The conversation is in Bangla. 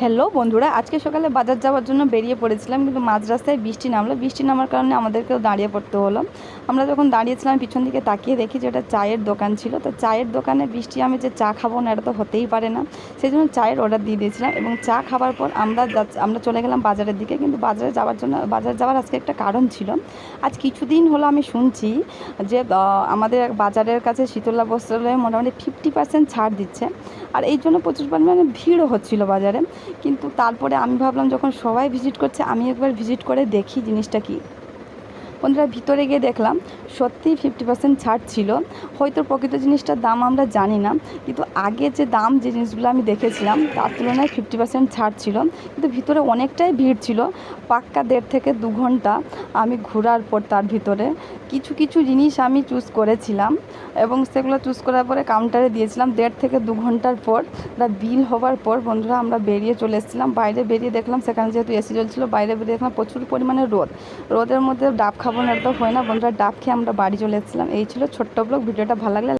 হ্যালো বন্ধুরা, আজকে সকালে বাজার যাওয়ার জন্য বেরিয়ে পড়েছিলাম, কিন্তু মাঝ রাস্তায় বৃষ্টি নামলো। বৃষ্টি নামার কারণে আমাদেরকেও দাঁড়িয়ে পড়তে হলো। আমরা যখন দাঁড়িয়েছিলাম পিছন দিকে তাকিয়ে দেখি যে এটা চায়ের দোকান ছিল। তো চায়ের দোকানে বৃষ্টি আমি যে চা খাবো না, এটা তো হতেই পারে না। সেই জন্য চায়ের অর্ডার দিয়ে দিয়েছিলাম এবং চা খাবার পর আমরা চলে গেলাম বাজারের দিকে। কিন্তু বাজারে যাওয়ার আজকে একটা কারণ ছিল। আজ কিছুদিন হলো আমি শুনছি যে আমাদের বাজারের কাছে শীতলা বস্ত্রালয়ে মোটামুটি 50% ছাড় দিচ্ছে, আর এই জন্য প্রচুর পরিমাণে ভিড়ও হচ্ছিল বাজারে। কিন্তু তারপরে আমি ভাবলাম যখন সবাই ভিজিট করছে, আমি একবার ভিজিট করে দেখি জিনিসটা কী। বন্ধুরা, ভিতরে গিয়ে দেখলাম সত্যিই 50% ছাড় ছিল। হয়তো প্রকৃত জিনিসটার দাম আমরা জানি না, কিন্তু আগে যে দাম যে জিনিসগুলো আমি দেখেছিলাম তার তুলনায় 50% ছাড় ছিল। কিন্তু ভিতরে অনেকটাই ভিড় ছিল। পাক্কা 1.5 থেকে 2 ঘন্টা আমি ঘোরার পর তার ভিতরে কিছু কিছু জিনিস আমি চুজ করেছিলাম এবং সেগুলো চুজ করার পরে কাউন্টারে দিয়েছিলাম। 1.5 থেকে 2 ঘন্টার পর বিল হওয়ার পর বন্ধুরা আমরা বেরিয়ে চলে এসেছিলাম। বাইরে বেরিয়ে দেখলাম, সেখানে যেহেতু এসি চলছিল, বাইরে বেরিয়ে দেখলাম প্রচুর পরিমাণে রোদের মধ্যে ডাব খাবো না, এটা তো হয় না বন্ধুরা। ডাব খেয়ে আমরা বাড়ি চলে এসেছিলাম। এই ছিল ছোট্ট ব্লগ। ভিডিওটা ভালো লাগলে